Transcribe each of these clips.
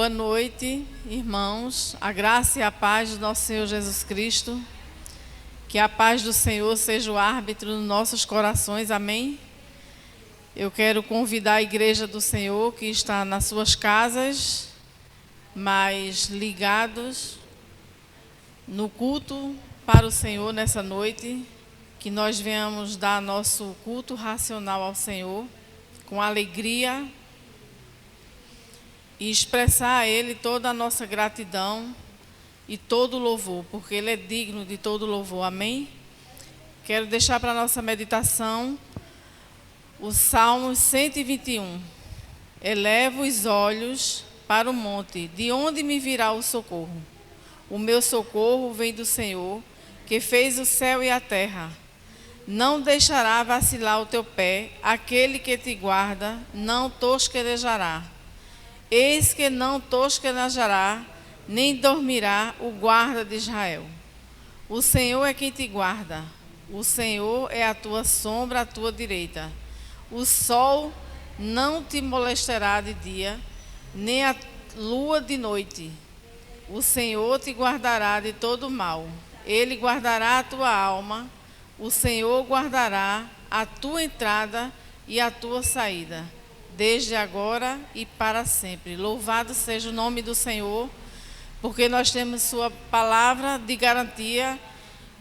Boa noite, irmãos. A graça e a paz do nosso Senhor Jesus Cristo. Que a paz do Senhor seja o árbitro nos nossos corações. Amém? Eu quero convidar a igreja do Senhor que está nas suas casas, mas ligados no culto para o Senhor nessa noite, que nós venhamos dar nosso culto racional ao Senhor, com alegria, e expressar a Ele toda a nossa gratidão e todo o louvor, porque Ele é digno de todo louvor. Amém? Quero deixar para a nossa meditação o Salmo 121. Elevo os olhos para o monte, de onde me virá o socorro? O meu socorro vem do Senhor, que fez o céu e a terra. Não deixará vacilar o teu pé, aquele que te guarda não tosquenejará. Eis que não tosquenejará, nem dormirá o guarda de Israel. O Senhor é quem te guarda, o Senhor é a tua sombra à tua direita. O sol não te molestará de dia, nem a lua de noite. O Senhor te guardará de todo mal, Ele guardará a tua alma, o Senhor guardará a tua entrada e a tua saída, desde agora e para sempre. Louvado seja o nome do Senhor, porque nós temos sua palavra de garantia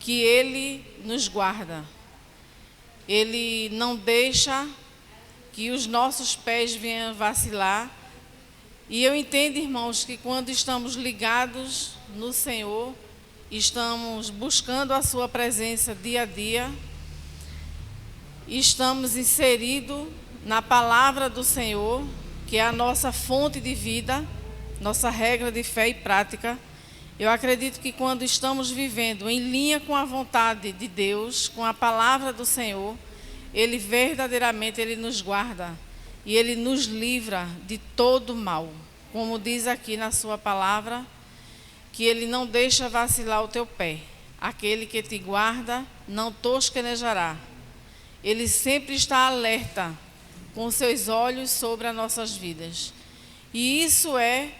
que Ele nos guarda. Ele não deixa que os nossos pés venham vacilar. E eu entendo, irmãos, que quando estamos ligados no Senhor, estamos buscando a sua presença dia a dia, estamos inseridos na palavra do Senhor, que é a nossa fonte de vida, nossa regra de fé e prática. Eu acredito que quando estamos vivendo em linha com a vontade de Deus, com a palavra do Senhor, Ele verdadeiramente Ele nos guarda e Ele nos livra de todo mal. Como diz aqui na sua palavra, que Ele não deixa vacilar o teu pé. Aquele que te guarda não tosquenejará. Ele sempre está alerta, com seus olhos sobre as nossas vidas. E isso é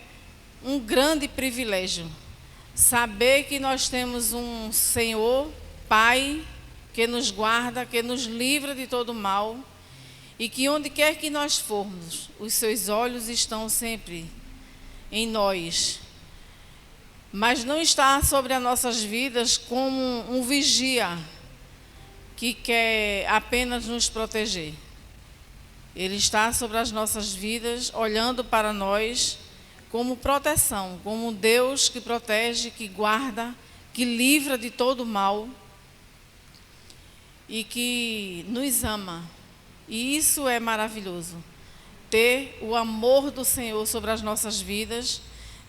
um grande privilégio. Saber que nós temos um Senhor, Pai, que nos guarda, que nos livra de todo mal. E que onde quer que nós formos, os seus olhos estão sempre em nós. Mas não está sobre as nossas vidas como um vigia que quer apenas nos proteger. Ele está sobre as nossas vidas, olhando para nós como proteção, como um Deus que protege, que guarda, que livra de todo mal e que nos ama. E isso é maravilhoso. Ter o amor do Senhor sobre as nossas vidas,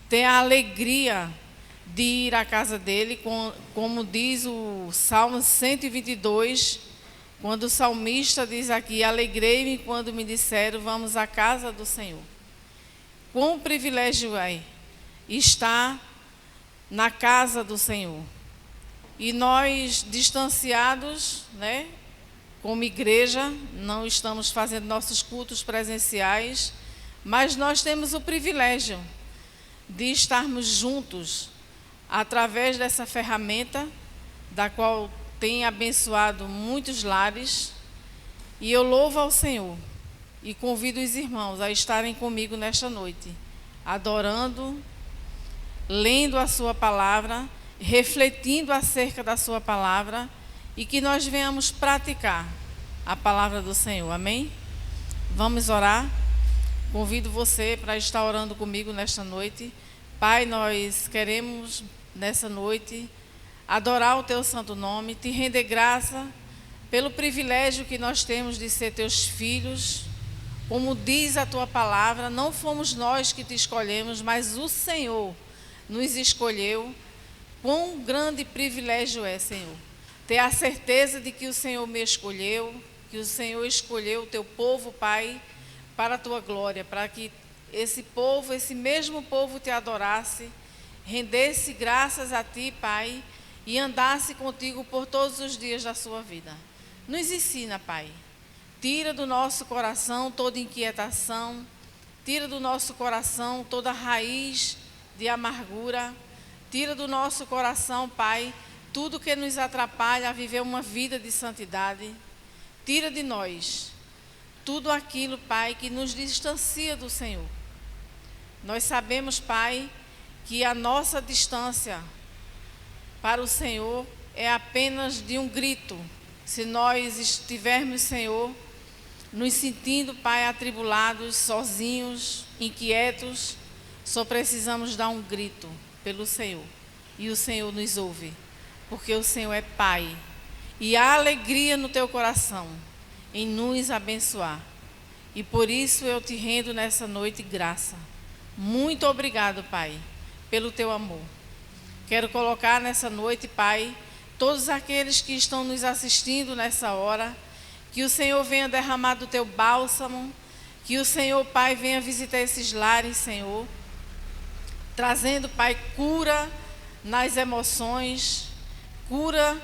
ter a alegria de ir à casa dele, como diz o Salmo 122, quando o salmista diz aqui: alegrei-me quando me disseram, vamos à casa do Senhor. Quão privilégio é estar na casa do Senhor. E nós, distanciados, como igreja, não estamos fazendo nossos cultos presenciais, mas nós temos o privilégio de estarmos juntos através dessa ferramenta, da qual tem abençoado muitos lares, e eu louvo ao Senhor e convido os irmãos a estarem comigo nesta noite, adorando, lendo a sua palavra, refletindo acerca da sua palavra, e que nós venhamos praticar a palavra do Senhor. Amém? Vamos orar. Convido você para estar orando comigo nesta noite. Pai, nós queremos nessa noite adorar o teu santo nome, te render graça pelo privilégio que nós temos de ser teus filhos. Como diz a tua palavra, não fomos nós que te escolhemos, mas o Senhor nos escolheu. Quão grande privilégio é, Senhor, ter a certeza de que o Senhor me escolheu, que o Senhor escolheu o teu povo, Pai, para a tua glória, para que esse povo, esse mesmo povo te adorasse, rendesse graças a ti, Pai, e andasse contigo por todos os dias da sua vida. Nos ensina, Pai. Tira do nosso coração toda inquietação, tira do nosso coração toda raiz de amargura, tira do nosso coração, Pai, tudo que nos atrapalha a viver uma vida de santidade. Tira de nós tudo aquilo, Pai, que nos distancia do Senhor. Nós sabemos, Pai, que a nossa distância para o Senhor é apenas de um grito. Se nós estivermos, Senhor, nos sentindo, Pai, atribulados, sozinhos, inquietos, só precisamos dar um grito pelo Senhor. E o Senhor nos ouve, porque o Senhor é Pai. E há alegria no teu coração em nos abençoar. E por isso eu te rendo nessa noite graça. Muito obrigado, Pai, pelo teu amor. Quero colocar nessa noite, Pai, todos aqueles que estão nos assistindo nessa hora, que o Senhor venha derramar do teu bálsamo, que o Senhor, Pai, venha visitar esses lares, Senhor, trazendo, Pai, cura nas emoções, cura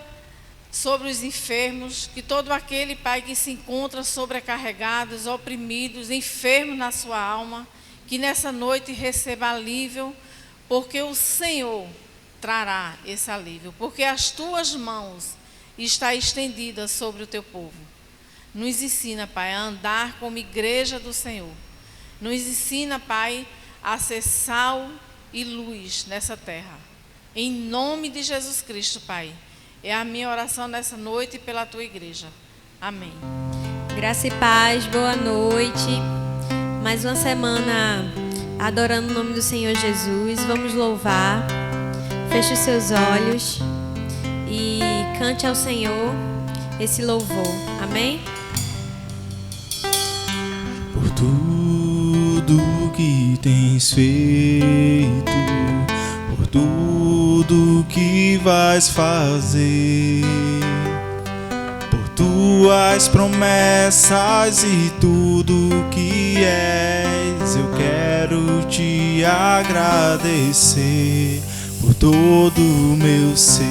sobre os enfermos, que todo aquele, Pai, que se encontra sobrecarregados, oprimidos, enfermos na sua alma, que nessa noite receba alívio, porque o Senhor trará esse alívio, porque as tuas mãos estão estendidas sobre o teu povo. Nos ensina, Pai, a andar como igreja do Senhor. Nos ensina, Pai, a ser sal e luz nessa terra. Em nome de Jesus Cristo, Pai. É a minha oração nessa noite pela tua igreja. Amém. Graça e paz, boa noite. Mais uma semana adorando o nome do Senhor Jesus. Vamos louvar. Feche os seus olhos e cante ao Senhor esse louvor. Amém? Por tudo que tens feito, por tudo que vais fazer, por tuas promessas e tudo que és, eu quero te agradecer por todo o meu ser.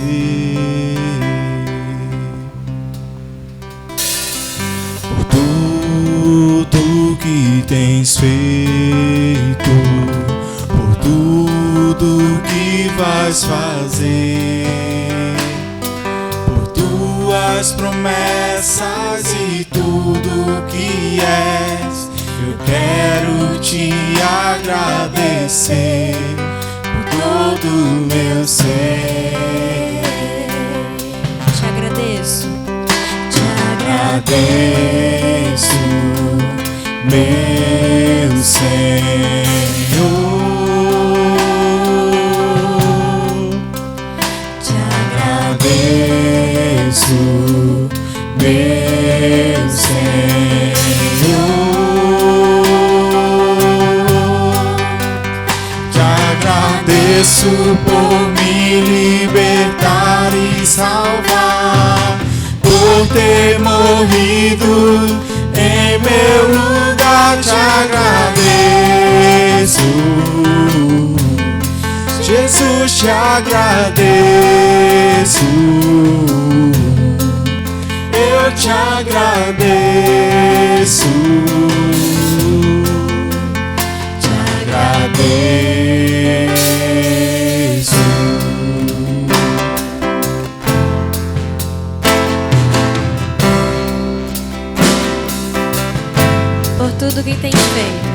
Por tudo que tens feito, por tudo que vais fazer, por tuas promessas e tudo que és, eu quero te agradecer por todo o meu ser. Te agradeço. Te agradeço, meu Senhor. Te agradeço, meu Senhor. Te agradeço por me libertar e salvar, por ter morrido em meu lugar. Te agradeço, Jesus, te agradeço, eu te agradeço, te agradeço. Por tudo que tens feito.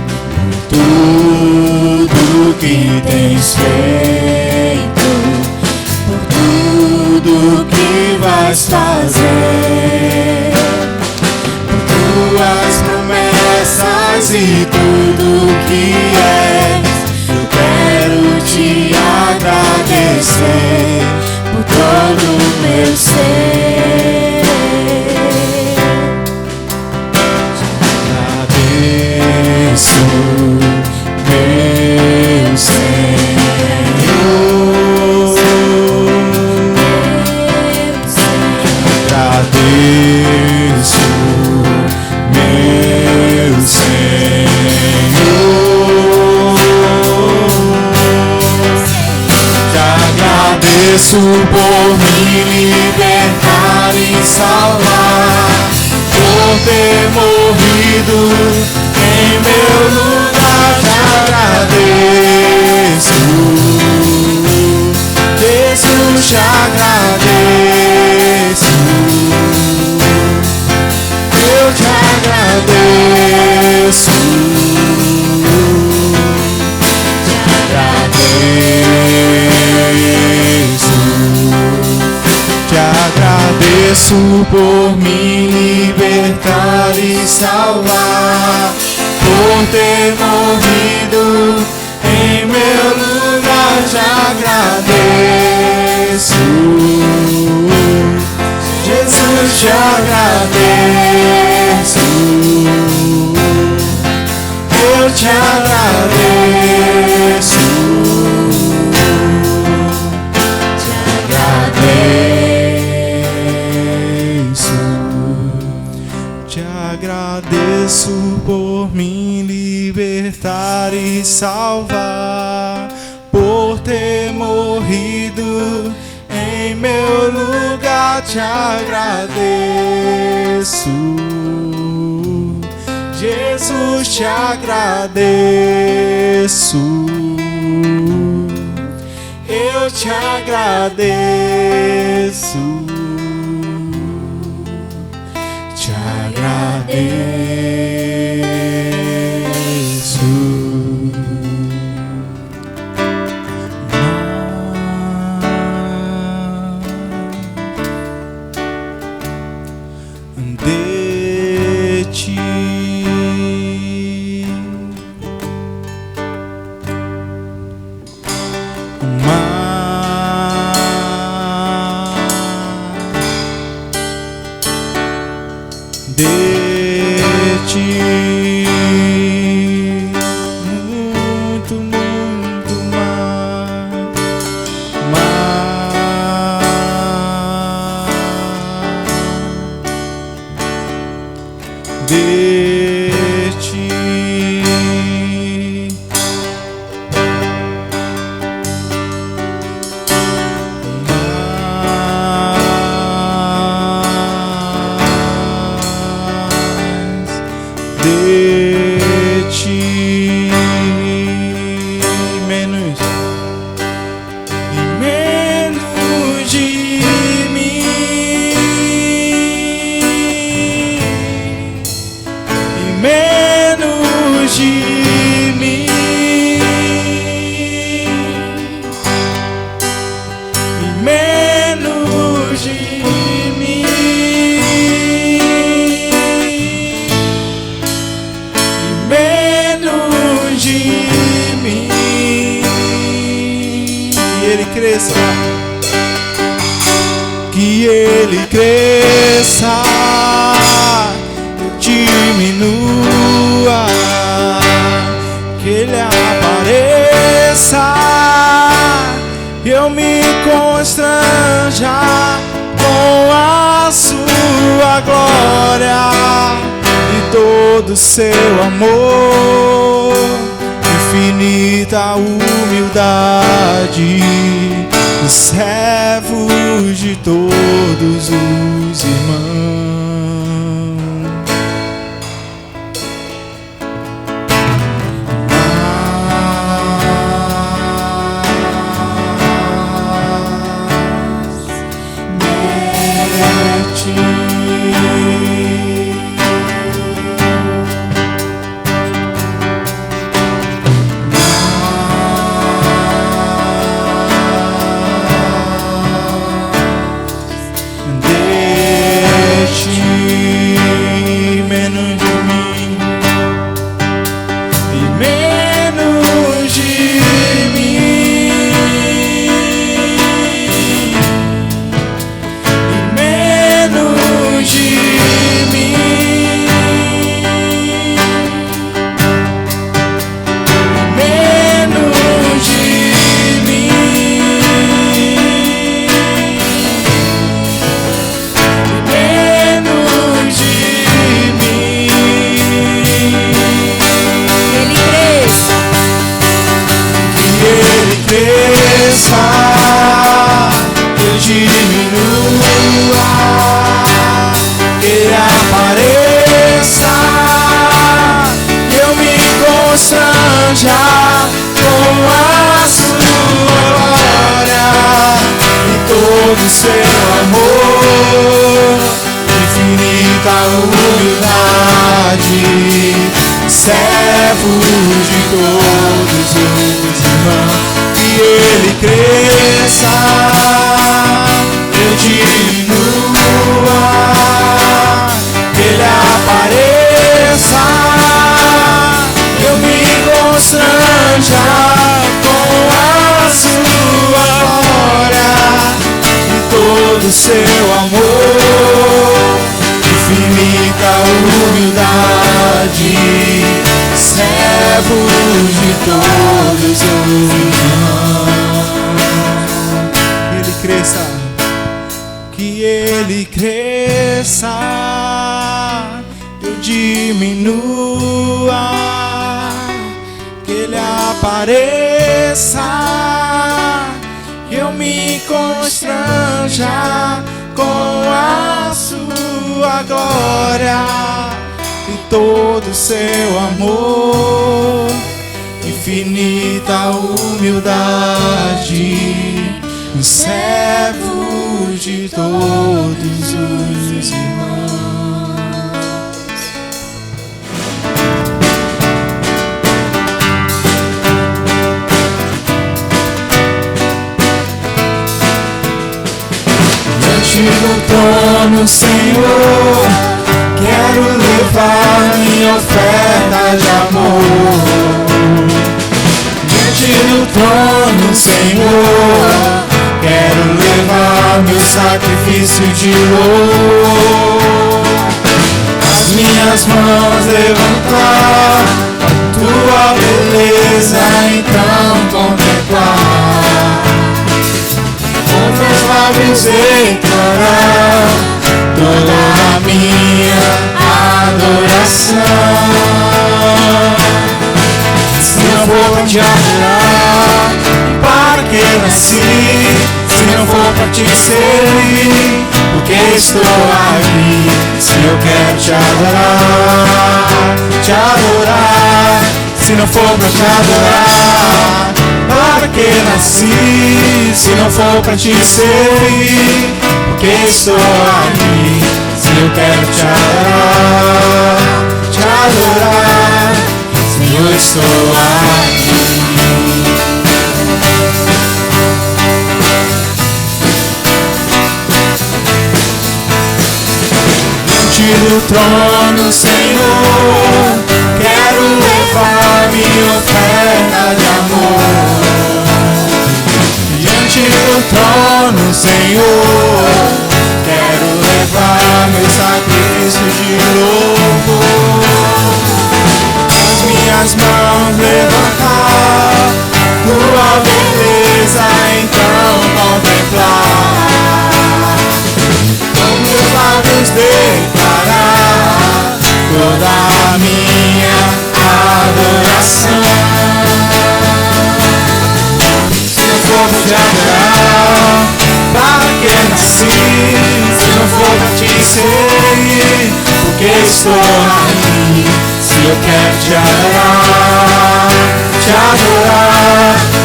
Tudo que tens feito, por tudo que vais fazer, por tuas promessas e tudo que és, eu quero te agradecer por todo o meu ser. Agradeço, meu Senhor. Agradeço, meu Senhor. Te agradeço por me libertar e salvar, por ter morrido em meu lugar. te agradeço. Eu te agradeço. Te agradeço por me libertar e salvar, por ter morrido em meu lugar. Te agradeço, Jesus, te agradeço. Eu te agradeço. Te agradeço por me libertar e salvar, por ter morrido em meu lugar. Te agradeço, Jesus, te agradeço. Eu te agradeço. Te agradeço. De ti muito, muito mais de ti. Que ele cresça, eu diminua, que ele apareça, eu me constranja com a sua glória e todo seu amor, infinita humildade, os servos de todos os irmãos. Eu diminua, que ele apareça, eu me constranja com a sua glória e todo seu amor, infinita humildade, servos de todos os irmãos, que ele cresça, eu diminua, que ele apareça, eu me constranja com a sua glória e todo seu amor, infinita humildade, servos de todos os irmãos. Ele cresça, que ele cresça, eu diminua, que ele apareça, que eu me constranja com a sua glória e todo seu amor, infinita humildade, os servos de todos os irmãos. No trono, Senhor, quero levar minha oferta de amor. Diante do trono, Senhor, quero levar meu sacrifício de louvor. As minhas mãos levantar, tua beleza então contemplar. Com meus lábios declarar toda a minha adoração. Se não for pra te adorar, para que nasci? Se não for pra te servir, porque estou aqui? Se eu quero te adorar, se não for pra te adorar, para que nasci? Se não for pra te servir, porque estou aqui? Se eu quero te adorar, Senhor, estou aqui. Diante do trono, Senhor, quero levar minha oferta de amor. Diante do trono, Senhor, quero levar meu sacrifício de louvor. As minhas mãos levantar, tua beleza então contemplar. Com meus lábios declarar toda a minha adoração. Te adorar, para que nasci? Se não for pra te servir, porque estou aqui? Se eu quero te adorar,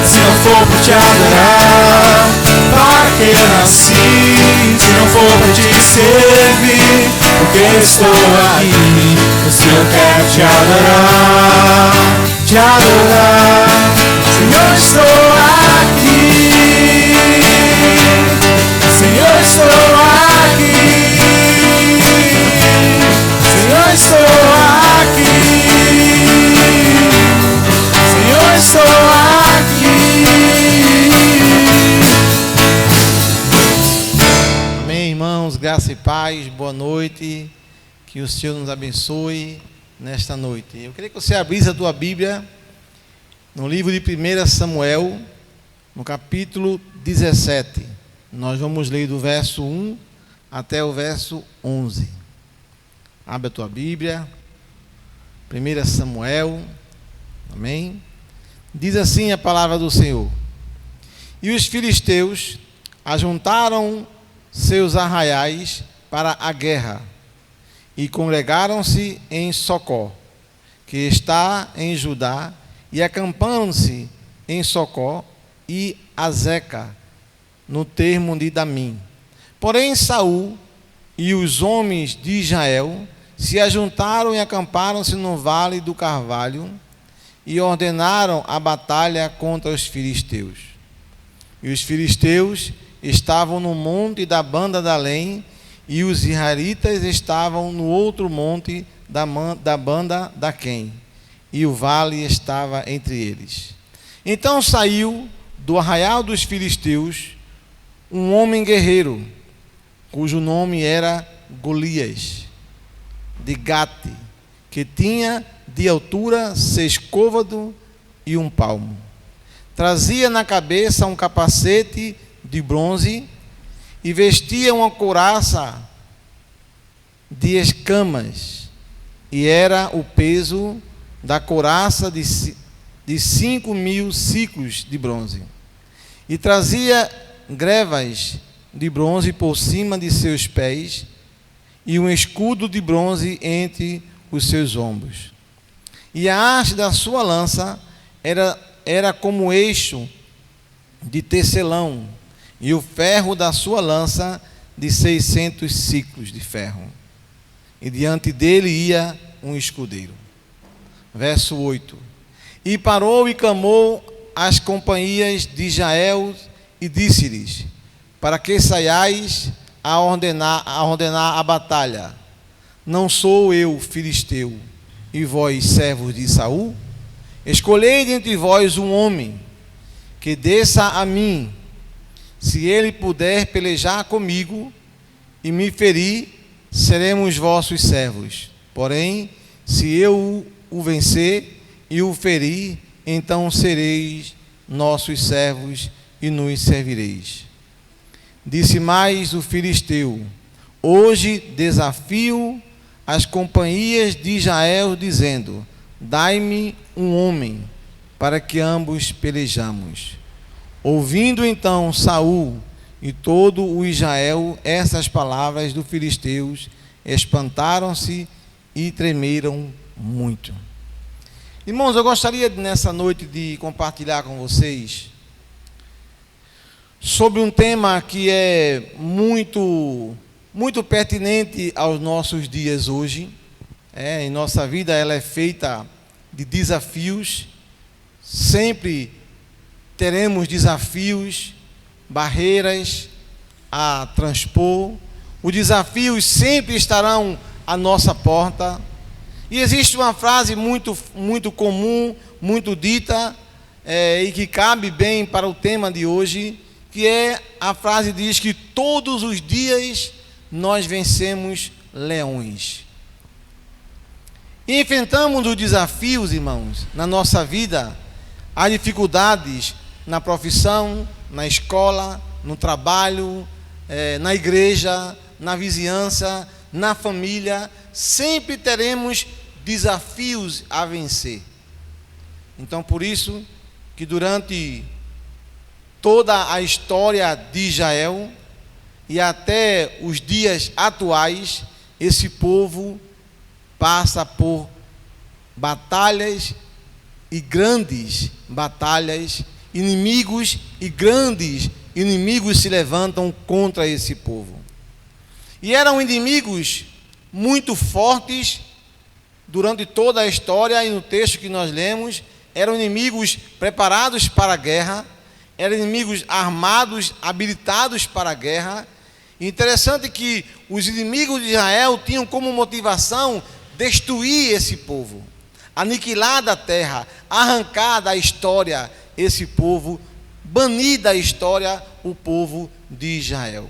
se não for pra te adorar, para que nasci? Se não for pra te servir, porque estou aqui? Se eu quero te adorar, Senhor, estou aqui. Senhor, estou aqui. Senhor, estou aqui. Senhor, estou aqui. Amém, irmãos, graça e paz, boa noite. Que o Senhor nos abençoe nesta noite. Eu queria que você abrisse a tua Bíblia no livro de 1 Samuel, no capítulo 17. Nós vamos ler do verso 1 até o verso 11. Abre a tua Bíblia. 1 Samuel. Amém? Diz assim a palavra do Senhor. E os filisteus ajuntaram seus arraiais para a guerra e congregaram-se em Socó, que está em Judá, e acamparam-se em Socó e Azeca, no termo de Damim. Porém, Saul e os homens de Israel se ajuntaram e acamparam-se no vale do Carvalho e ordenaram a batalha contra os filisteus. E os filisteus estavam no monte da banda de Além, e os israelitas estavam no outro monte da banda de Aquém, e o vale estava entre eles. Então saiu do arraial dos filisteus um homem guerreiro, cujo nome era Golias, de Gate, que tinha de altura 6 côvados e 1 palmo. Trazia na cabeça um capacete de bronze e vestia uma couraça de escamas, e era o peso da couraça de 5.000 siclos de bronze. E trazia grevas de bronze por cima de seus pés e um escudo de bronze entre os seus ombros. E a haste da sua lança era como eixo de tecelão, e o ferro da sua lança de 600 ciclos de ferro. E diante dele ia um escudeiro. Verso 8. E parou e clamou às companhias de Israel e disse-lhes: para que saiais a ordenar a batalha? Não sou eu filisteu, e vós servos de Saul? Escolhei dentre vós um homem que desça a mim, se ele puder pelejar comigo e me ferir, seremos vossos servos. Porém, se eu o vencer e o ferir, então sereis nossos servos e nos servireis. Disse mais o filisteu: hoje desafio as companhias de Israel, dizendo: dai-me um homem, para que ambos pelejamos. Ouvindo então Saul e todo o Israel essas palavras dos filisteus, espantaram-se e tremeram muito. Irmãos, eu gostaria nessa noite de compartilhar com vocês sobre um tema que é muito pertinente aos nossos dias hoje. Em nossa vida ela é feita de desafios, sempre teremos desafios, barreiras a transpor, os desafios sempre estarão à nossa porta. E existe uma frase muito comum, muito dita, e que cabe bem para o tema de hoje, que é a frase diz que todos os dias nós vencemos leões. E enfrentamos os desafios, irmãos, na nossa vida, as dificuldades na profissão, na escola, no trabalho, na igreja, na vizinhança, na família, sempre teremos desafios a vencer. Então, por isso que durante toda a história de Israel e até os dias atuais, esse povo passa por batalhas e grandes batalhas, inimigos e grandes inimigos se levantam contra esse povo. E eram inimigos muito fortes durante toda a história, e no texto que nós lemos, eram inimigos preparados para a guerra, eram inimigos armados, habilitados para a guerra. Interessante que os inimigos de Israel tinham como motivação destruir esse povo, aniquilar da terra, arrancar da história esse povo, banir da história o povo de Israel.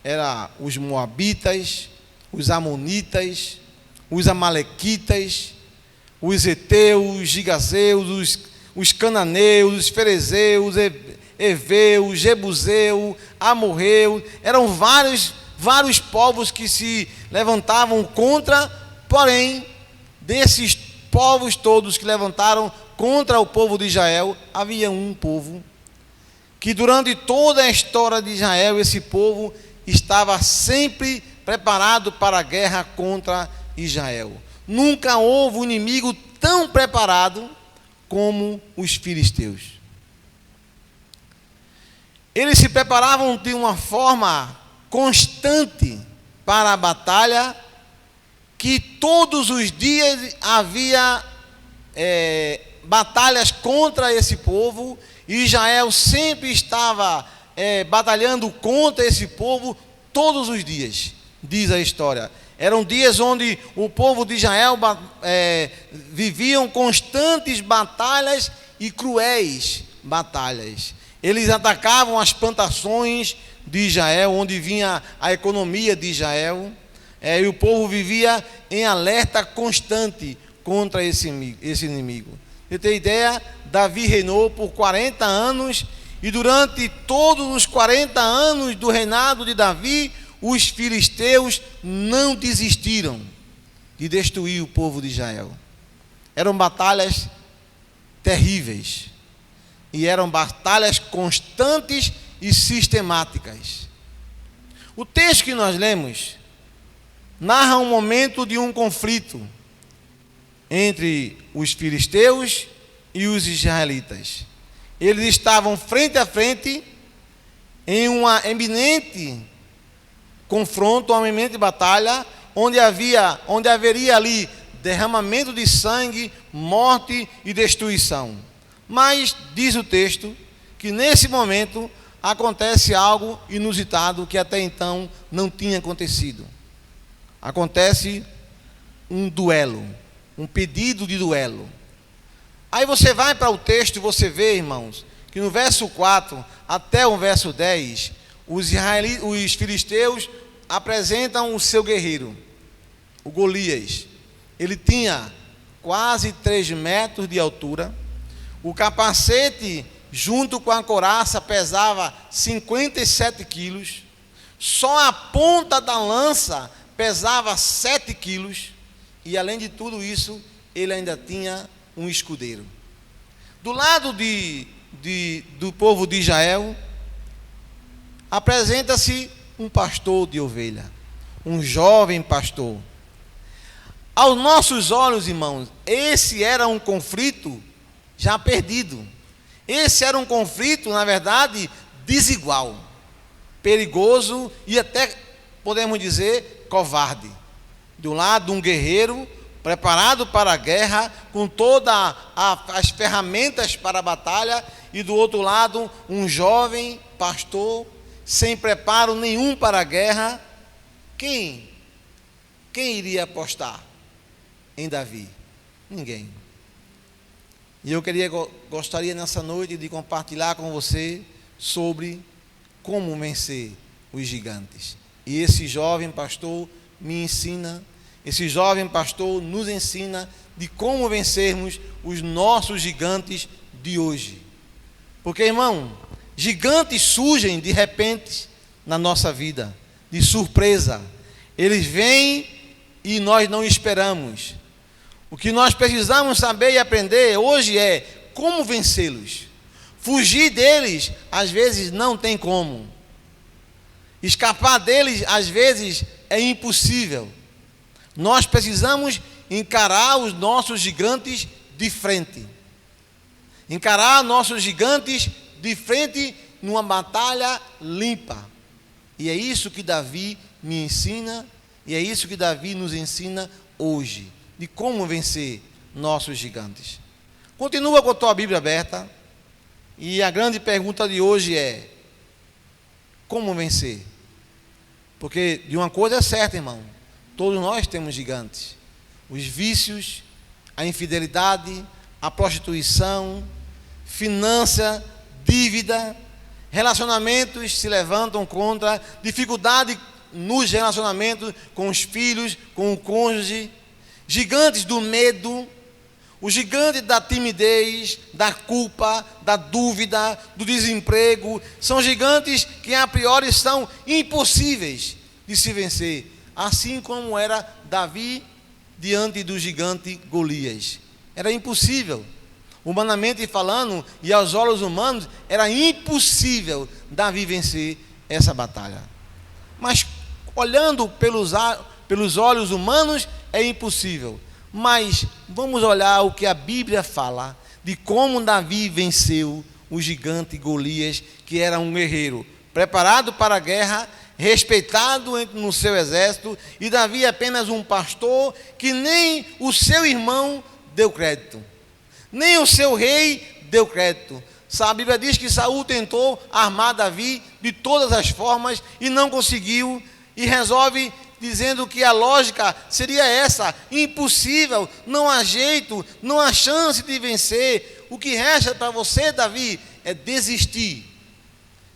Eram os moabitas, os amonitas, os amalequitas, os heteus, os gigazeus, os cananeus, os ferezeus, heveus, jebuseus, amorreus. Eram vários povos que se levantavam contra, porém, desses povos todos que levantaram contra o povo de Israel, havia um povo que durante toda a história de Israel, esse povo estava sempre preparado para a guerra contra Israel. Nunca houve um inimigo tão preparado como os filisteus. Eles se preparavam de uma forma constante para a batalha, que todos os dias havia batalhas contra esse povo, e Israel sempre estava batalhando contra esse povo todos os dias, diz a história. Eram dias onde o povo de Israel viviam constantes batalhas e cruéis batalhas. Eles atacavam as plantações de Israel, onde vinha a economia de Israel, e o povo vivia em alerta constante contra esse inimigo. Você tem ideia? Davi reinou por 40 anos, e durante todos os 40 anos do reinado de Davi, os filisteus não desistiram de destruir o povo de Israel. Eram batalhas terríveis, e eram batalhas constantes e sistemáticas. O texto que nós lemos narra um momento de um conflito entre os filisteus e os israelitas. Eles estavam frente a frente em uma eminente confronto, uma eminente batalha, onde haveria ali derramamento de sangue, morte e destruição. Mas diz o texto que nesse momento acontece algo inusitado que até então não tinha acontecido. Acontece um duelo, um pedido de duelo. Aí você vai para o texto e você vê, irmãos, que no verso 4 até o verso 10, os filisteus apresentam o seu guerreiro, o Golias. Ele tinha quase 3 metros de altura, o capacete junto com a couraça pesava 57 quilos, só a ponta da lança pesava 7 quilos, e além de tudo isso, ele ainda tinha um escudeiro. Do lado do povo de Israel, apresenta-se um pastor de ovelha, um jovem pastor. Aos nossos olhos, irmãos, esse era um conflito já perdido. Esse era um conflito, na verdade, desigual, perigoso e até, podemos dizer, covarde. De um lado, um guerreiro preparado para a guerra, com todas as ferramentas para a batalha, e do outro lado, um jovem pastor, sem preparo nenhum para a guerra. Quem iria apostar em Davi? Ninguém. E eu gostaria nessa noite de compartilhar com você sobre como vencer os gigantes. E esse jovem pastor me ensina, esse jovem pastor nos ensina de como vencermos os nossos gigantes de hoje. Porque, irmão, gigantes surgem de repente na nossa vida, de surpresa. Eles vêm e nós não esperamos. O que nós precisamos saber e aprender hoje é como vencê-los. Fugir deles, às vezes, não tem como. Escapar deles, às vezes, é impossível. Nós precisamos encarar os nossos gigantes de frente. Encarar nossos gigantes de frente numa batalha limpa. E é isso que Davi me ensina, e é isso que Davi nos ensina hoje, de como vencer nossos gigantes. Continua com a tua Bíblia aberta, e a grande pergunta de hoje é: como vencer? Porque de uma coisa é certa, irmão, todos nós temos gigantes. Os vícios, a infidelidade, a prostituição, finança, dívida, relacionamentos se levantam contra, dificuldade nos relacionamentos com os filhos, com o cônjuge, gigantes do medo, o gigante da timidez, da culpa, da dúvida, do desemprego. São gigantes que a priori são impossíveis de se vencer, assim como era Davi diante do gigante Golias. Era impossível, humanamente falando, e aos olhos humanos, era impossível Davi vencer essa batalha. Mas olhando pelos olhos humanos, é impossível. Mas vamos olhar o que a Bíblia fala de como Davi venceu o gigante Golias, que era um guerreiro preparado para a guerra, respeitado no seu exército, e Davi apenas um pastor que nem o seu irmão deu crédito, nem o seu rei deu crédito. A Bíblia diz que Saul tentou armar Davi de todas as formas e não conseguiu, e resolve dizendo que a lógica seria essa: impossível, não há jeito, não há chance de vencer. O que resta para você, Davi, é desistir.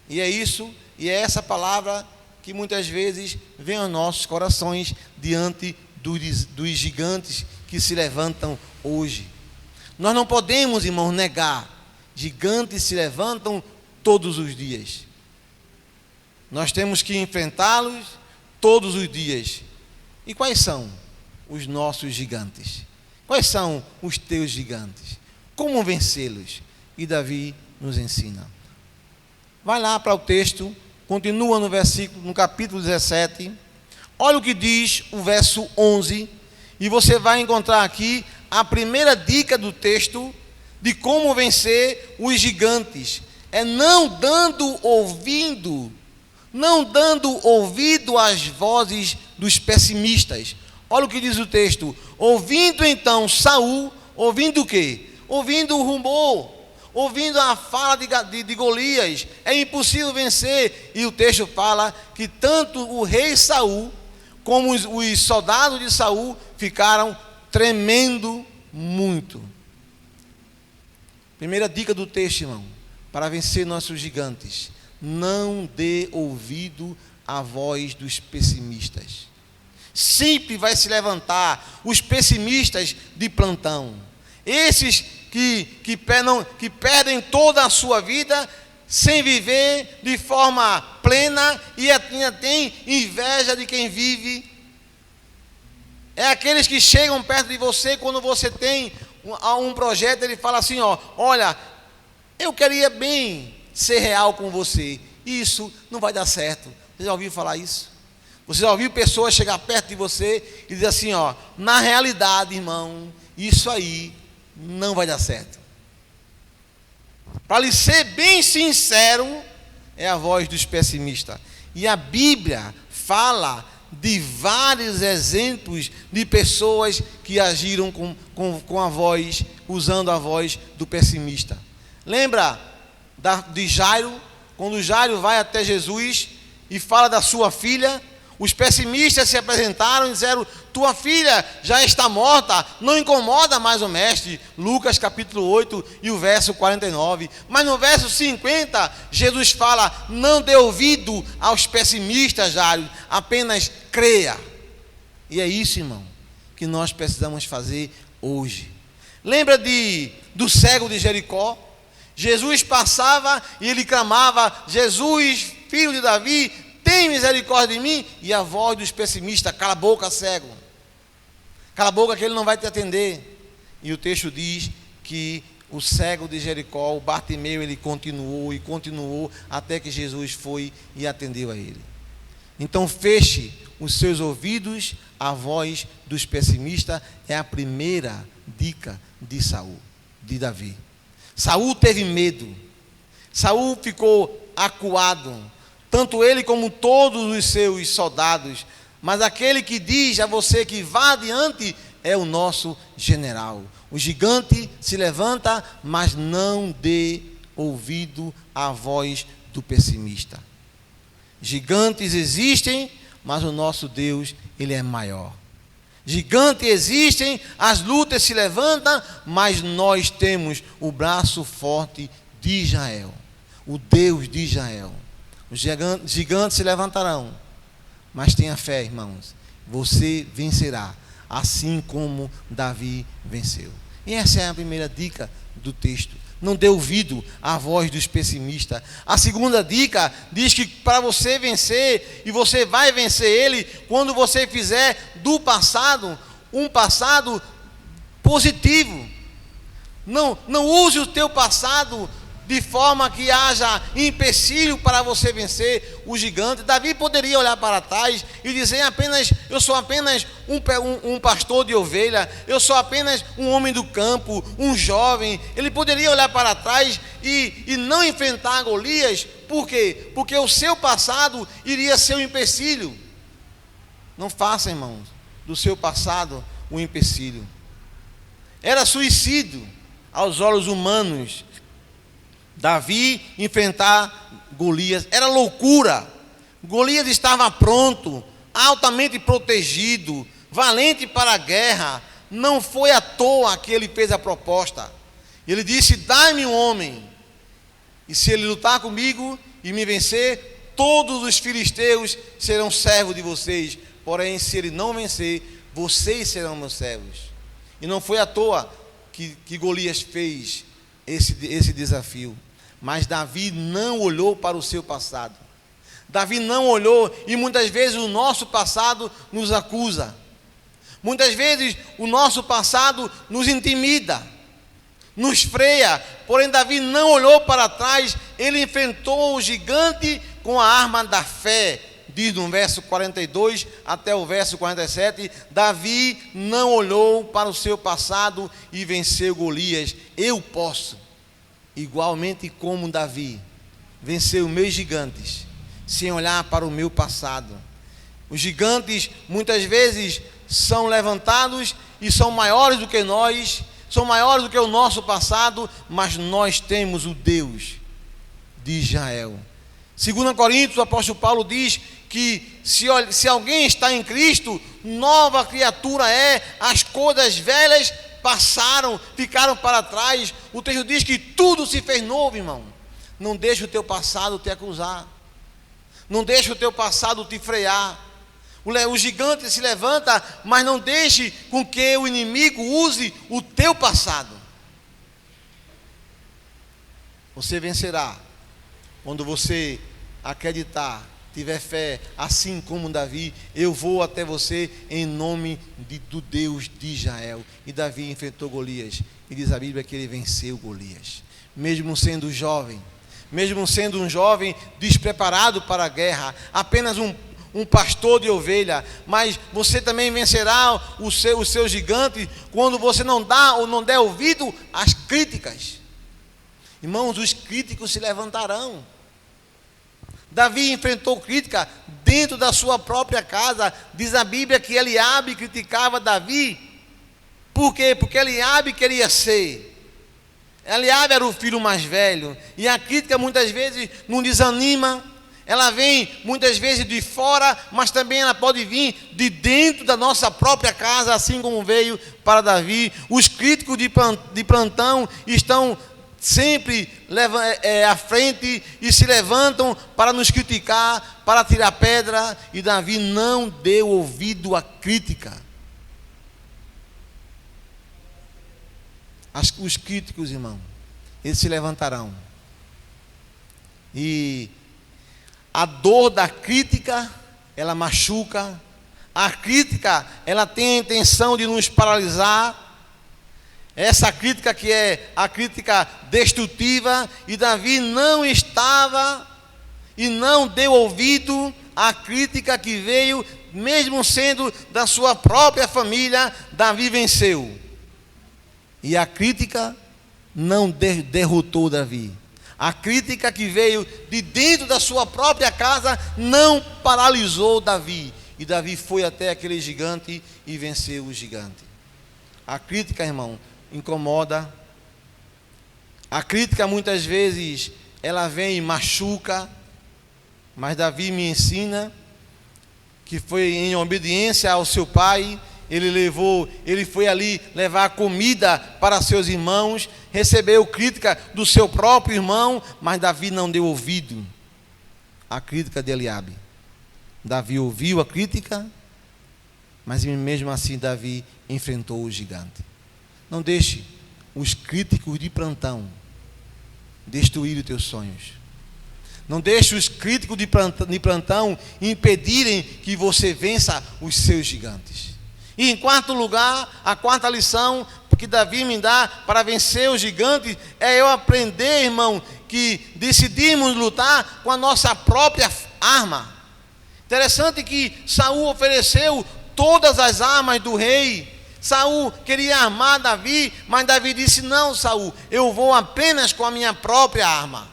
E é isso, e é essa palavra que muitas vezes vem aos nossos corações diante dos gigantes que se levantam hoje. Nós não podemos, irmãos, negar. Gigantes se levantam todos os dias. Nós temos que enfrentá-los todos os dias. E quais são os nossos gigantes? Quais são os teus gigantes? Como vencê-los? E Davi nos ensina. Vai lá para o texto, continua no capítulo 17. Olha o que diz o verso 11. E você vai encontrar aqui a primeira dica do texto de como vencer os gigantes. É não dando ouvido às vozes dos pessimistas. Olha o que diz o texto: ouvindo então Saul, ouvindo o quê? Ouvindo o rumor, ouvindo a fala de Golias, é impossível vencer. E o texto fala que tanto o rei Saul como os soldados de Saul ficaram tremendo muito. Primeira dica do texto, irmão, para vencer nossos gigantes: não dê ouvido à voz dos pessimistas. Sempre vai se levantar os pessimistas de plantão, esses que perdem toda a sua vida sem viver de forma plena e ainda tem inveja de quem vive. É aqueles que chegam perto de você quando você tem um projeto, ele fala assim: olha, eu queria bem ser real com você, isso não vai dar certo. Você já ouviu falar isso? Você já ouviu pessoas chegar perto de você e dizer assim: na realidade, irmão, isso aí não vai dar certo. Para lhe ser bem sincero, é a voz dos pessimistas. E a Bíblia fala de vários exemplos de pessoas que agiram com a voz, usando a voz do pessimista. Lembra de Jairo? Quando Jairo vai até Jesus e fala da sua filha, os pessimistas se apresentaram e disseram: tua filha já está morta, não incomoda mais o mestre. Lucas capítulo 8 e o verso 49. Mas no verso 50, Jesus fala: não dê ouvido aos pessimistas, Jairo, apenas creia. E é isso, irmão, que nós precisamos fazer hoje. Lembra do cego de Jericó? Jesus passava e ele clamava: Jesus, filho de Davi, tem misericórdia de mim. E a voz dos pessimistas: cala a boca, cego, cala a boca que ele não vai te atender. E o texto diz que o cego de Jericó, o Bartimeu, ele continuou até que Jesus foi e atendeu a ele. Então feche os seus ouvidos à voz dos pessimistas. É a primeira dica de Davi. Saul teve medo, Saul ficou acuado, tanto ele como todos os seus soldados. Mas aquele que diz a você que vá adiante é o nosso general. O gigante se levanta, mas não dê ouvido à voz do pessimista. Gigantes existem, mas o nosso Deus, ele é maior. Gigantes existem, as lutas se levantam, mas nós temos o braço forte de Israel, o Deus de Israel. Os gigantes se levantarão, mas tenha fé, irmãos, você vencerá, assim como Davi venceu. E essa é a primeira dica do texto: não dê ouvido à voz dos pessimistas. A segunda dica diz que para você vencer, e você vai vencer ele, quando você fizer do passado um passado positivo. Não use o teu passado de forma que haja empecilho para você vencer o gigante. Davi poderia olhar para trás e dizer eu sou apenas um pastor de ovelha, eu sou apenas um homem do campo, um jovem. Ele poderia olhar para trás e não enfrentar Golias. Por quê? Porque o seu passado iria ser um empecilho. Não faça, irmãos, do seu passado um empecilho. Era suicídio aos olhos humanos Davi enfrentar Golias. Era loucura. Golias estava pronto, altamente protegido, valente para a guerra. Não foi à toa que ele fez a proposta. Ele disse: dai-me um homem, e se ele lutar comigo e me vencer, todos os filisteus serão servos de vocês. Porém, se ele não vencer, vocês serão meus servos. E não foi à toa que Golias fez esse desafio. Mas Davi não olhou para o seu passado. Davi não olhou, e muitas vezes o nosso passado nos acusa. Muitas vezes o nosso passado nos intimida, nos freia. Porém, Davi não olhou para trás, ele enfrentou o gigante com a arma da fé. Diz no verso 42 até o verso 47, Davi não olhou para o seu passado e venceu Golias. Eu posso, igualmente como Davi, vencer os meus gigantes, sem olhar para o meu passado. Os gigantes muitas vezes são levantados e são maiores do que nós, são maiores do que o nosso passado, mas nós temos o Deus de Israel. 2 Coríntios, o apóstolo Paulo diz que se alguém está em Cristo, nova criatura é, as coisas velhas passaram, ficaram para trás. O texto diz que tudo se fez novo, irmão. Não deixe o teu passado te acusar, não deixe o teu passado te frear. O gigante se levanta, mas não deixe com que o inimigo use o teu passado. Você vencerá quando você acreditar, tiver fé, assim como Davi. Eu vou até você em nome do Deus de Israel. E Davi enfrentou Golias, e diz a Bíblia que ele venceu Golias, mesmo sendo jovem, mesmo sendo um jovem despreparado para a guerra, apenas um pastor de ovelha. Mas você também vencerá o seu gigante quando você não dá ou não der ouvido às críticas. Irmãos, os críticos se levantarão. Davi enfrentou crítica dentro da sua própria casa. Diz a Bíblia que Eliabe criticava Davi. Por quê? Porque Eliabe queria ser. Eliabe era o filho mais velho. E a crítica muitas vezes não desanima. Ela vem muitas vezes de fora, mas também ela pode vir de dentro da nossa própria casa, assim como veio para Davi. Os críticos de plantão estão sempre à frente e se levantam para nos criticar, para tirar pedra. E Davi não deu ouvido à crítica. Os críticos, irmão, eles se levantarão. E a dor da crítica, ela machuca. A crítica, ela tem a intenção de nos paralisar. Essa crítica que é a crítica destrutiva. E Davi não estava e não deu ouvido à crítica que veio, mesmo sendo da sua própria família. Davi venceu. E a crítica não derrotou Davi. A crítica que veio de dentro da sua própria casa não paralisou Davi. E Davi foi até aquele gigante e venceu o gigante. A crítica, irmão, incomoda. A crítica muitas vezes ela vem e machuca. Mas Davi me ensina que foi em obediência ao seu pai. Ele foi ali levar comida para seus irmãos, recebeu crítica do seu próprio irmão, mas Davi não deu ouvido à crítica de Eliabe. Davi ouviu a crítica, mas mesmo assim Davi enfrentou o gigante. Não deixe os críticos de plantão destruir os teus sonhos. Não deixe os críticos de plantão impedirem que você vença os seus gigantes. E em quarto lugar, a quarta lição que Davi me dá para vencer os gigantes é eu aprender, irmão, que decidimos lutar com a nossa própria arma. Interessante que Saul ofereceu todas as armas do rei. Saul queria armar Davi, mas Davi disse: não, Saul, eu vou apenas com a minha própria arma.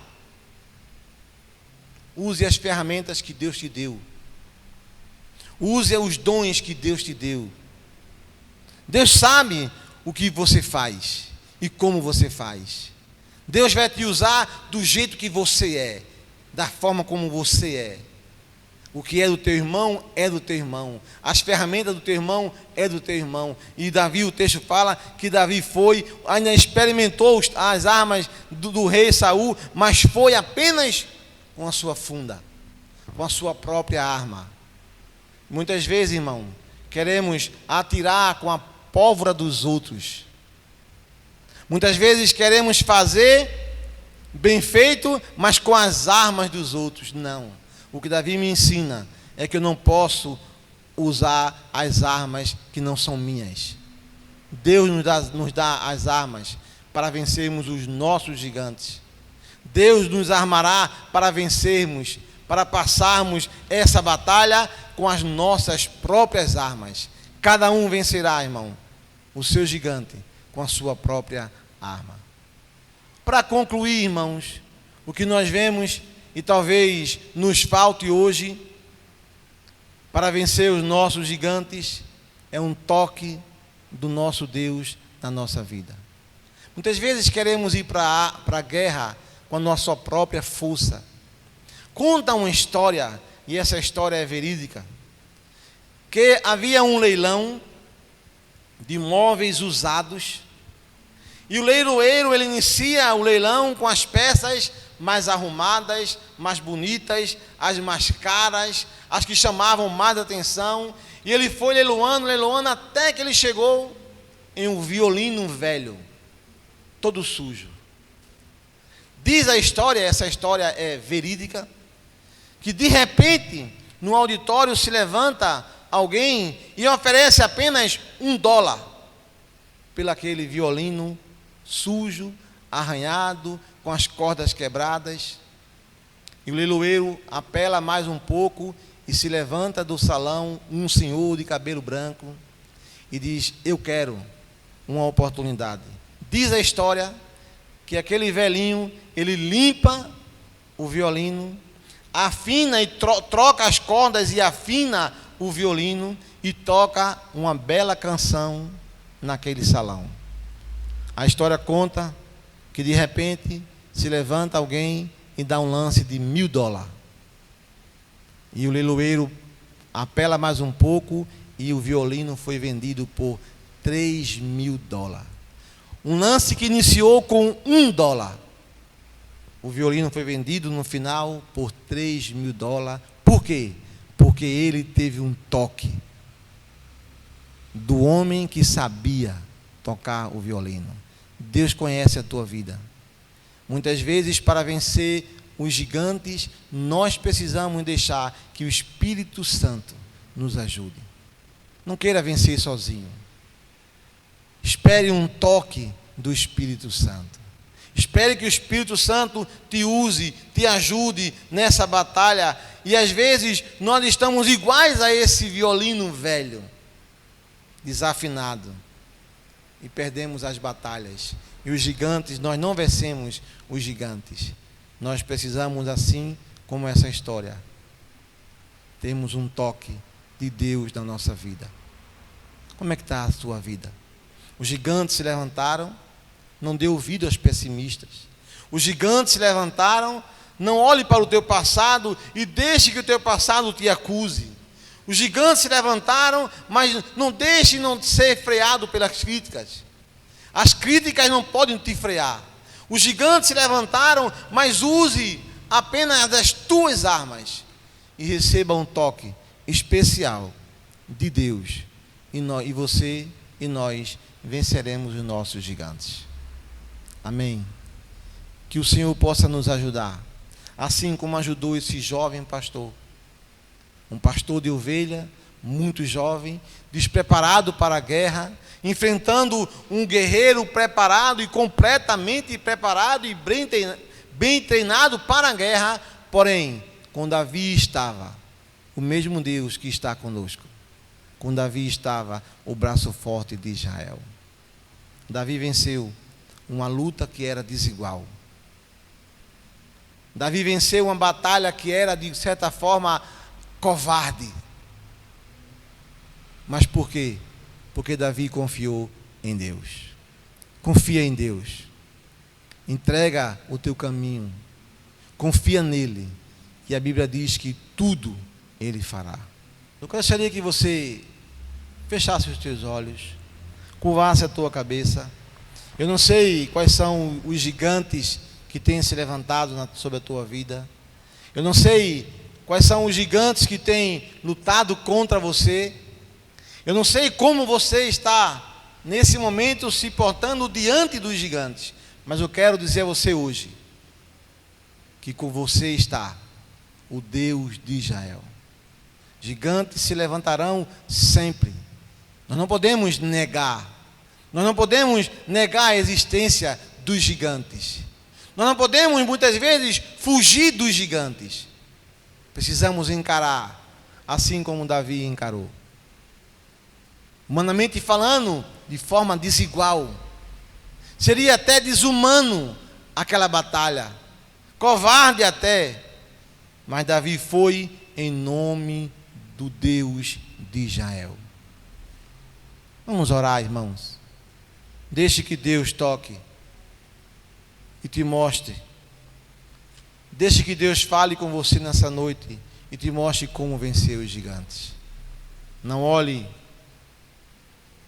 Use as ferramentas que Deus te deu. Use os dons que Deus te deu. Deus sabe o que você faz e como você faz. Deus vai te usar do jeito que você é, da forma como você é. O que é do teu irmão é do teu irmão. As ferramentas do teu irmão é do teu irmão. E Davi, o texto fala que Davi foi, ainda experimentou as armas do rei Saul, mas foi apenas com a sua funda, com a sua própria arma. Muitas vezes, irmão, queremos atirar com a pólvora dos outros. Muitas vezes queremos fazer bem feito, mas com as armas dos outros. Não. O que Davi me ensina é que eu não posso usar as armas que não são minhas. Deus nos dá as armas para vencermos os nossos gigantes. Deus nos armará para vencermos, para passarmos essa batalha com as nossas próprias armas. Cada um vencerá, irmão, o seu gigante com a sua própria arma. Para concluir, irmãos, o que nós vemos e talvez nos falte hoje para vencer os nossos gigantes é um toque do nosso Deus na nossa vida. Muitas vezes queremos ir para a guerra com a nossa própria força. Conta uma história, e essa história é verídica, que havia um leilão de móveis usados, e o leiloeiro, ele inicia o leilão com as peças mais arrumadas, mais bonitas, as mais caras, as que chamavam mais atenção, e ele foi leiloando, até que ele chegou em um violino velho, todo sujo. Diz a história, essa história é verídica, que de repente, no auditório se levanta alguém e oferece apenas $1 pelo aquele violino sujo, arranhado, com as cordas quebradas. E o leiloeiro apela mais um pouco e se levanta do salão um senhor de cabelo branco e diz: eu quero uma oportunidade. Diz a história que aquele velhinho, ele limpa o violino, afina e troca as cordas e afina o violino e toca uma bela canção naquele salão. A história conta que de repente se levanta alguém e dá um lance de $1.000. E o leiloeiro apela mais um pouco e o violino foi vendido por $3.000. Um lance que iniciou com $1. O violino foi vendido no final por $3.000. Por quê? Porque ele teve um toque do homem que sabia tocar o violino. Deus conhece a tua vida. Muitas vezes, para vencer os gigantes, nós precisamos deixar que o Espírito Santo nos ajude. Não queira vencer sozinho. Espere um toque do Espírito Santo. Espere que o Espírito Santo te use, te ajude nessa batalha. E às vezes nós estamos iguais a esse violino velho, desafinado, e perdemos as batalhas. E os gigantes, nós não vencemos os gigantes. Nós precisamos, assim como essa história, termos um toque de Deus na nossa vida. Como é que está a sua vida? Os gigantes se levantaram, não dê ouvido aos pessimistas. Os gigantes se levantaram, não olhe para o teu passado e deixe que o teu passado te acuse. Os gigantes se levantaram, mas não deixe não ser freado pelas críticas. As críticas não podem te frear. Os gigantes se levantaram, mas use apenas as tuas armas e receba um toque especial de Deus. E você e nós venceremos os nossos gigantes. Amém. Que o Senhor possa nos ajudar, assim como ajudou esse jovem pastor, um pastor de ovelha, muito jovem, despreparado para a guerra, enfrentando um guerreiro preparado e completamente preparado e bem treinado para a guerra, porém, com Davi estava o mesmo Deus que está conosco. Com Davi estava o braço forte de Israel. Davi venceu uma luta que era desigual. Davi venceu uma batalha que era, de certa forma, covarde. Mas por quê? Porque Davi confiou em Deus. Confia em Deus. Entrega o teu caminho. Confia nele. E a Bíblia diz que tudo ele fará. Eu gostaria que você fechasse os teus olhos, curvasse a tua cabeça. Eu não sei quais são os gigantes que têm se levantado sobre a tua vida. Eu não sei quais são os gigantes que têm lutado contra você. Eu não sei como você está nesse momento se portando diante dos gigantes. Mas eu quero dizer a você hoje que com você está o Deus de Israel. Gigantes se levantarão sempre. Nós não podemos negar. Nós não podemos negar a existência dos gigantes. Nós não podemos, muitas vezes, fugir dos gigantes. Precisamos encarar, assim como Davi encarou. Humanamente falando, de forma desigual. Seria até desumano aquela batalha. Covarde até. Mas Davi foi em nome do Deus de Israel. Vamos orar, irmãos. Deixe que Deus toque e te mostre. Deixe que Deus fale com você nessa noite e te mostre como vencer os gigantes. Não olhe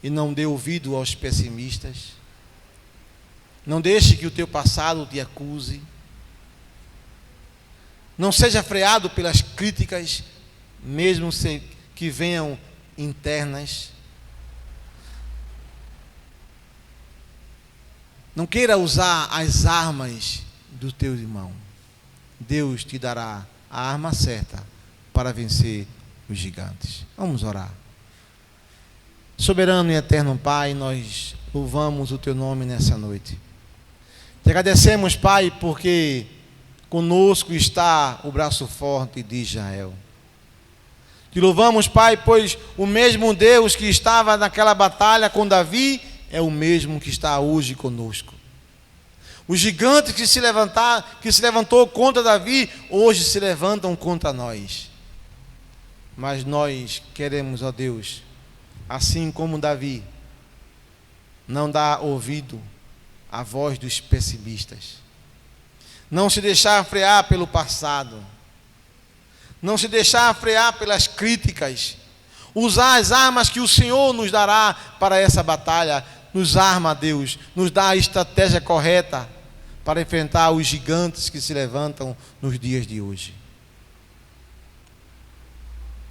e não dê ouvido aos pessimistas. Não deixe que o teu passado te acuse. Não seja freado pelas críticas, mesmo que venham internas. Não queira usar as armas do teu irmão. Deus te dará a arma certa para vencer os gigantes. Vamos orar. Soberano e eterno Pai, nós louvamos o teu nome nessa noite. Te agradecemos, Pai, porque conosco está o braço forte de Israel. Te louvamos, Pai, pois o mesmo Deus que estava naquela batalha com Davi é o mesmo que está hoje conosco. Os gigantes que se levantou contra Davi, hoje se levantam contra nós. Mas nós queremos, ó Deus, assim como Davi, não dar ouvido à voz dos pessimistas. Não se deixar frear pelo passado. Não se deixar frear pelas críticas. Usar as armas que o Senhor nos dará para essa batalha. Nos arma, Deus. Nos dá a estratégia correta para enfrentar os gigantes que se levantam nos dias de hoje.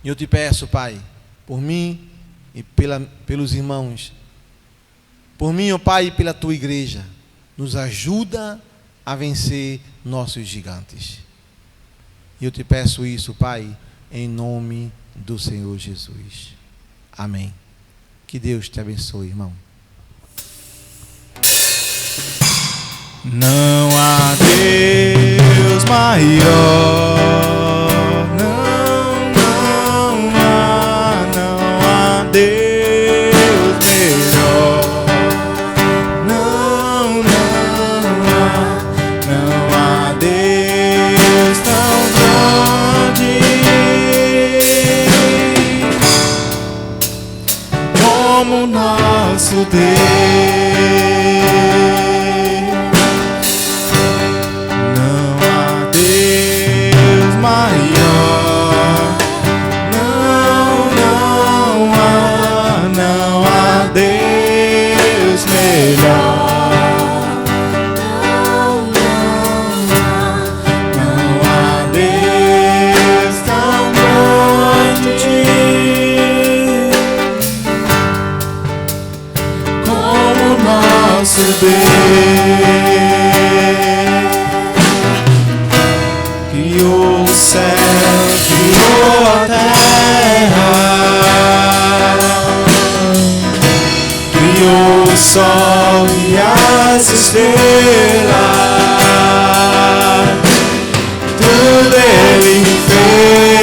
E eu te peço, Pai, por mim e pelos irmãos, por mim, ó Pai, e pela tua igreja, nos ajuda a vencer nossos gigantes. E eu te peço isso, Pai, em nome do Senhor Jesus. Amém. Que Deus te abençoe, irmão. Não há Deus maior, não há Deus melhor, não há Deus tão grande como nosso Deus. Criou o céu, criou a terra, criou o sol e as estrelas. Ele me fez.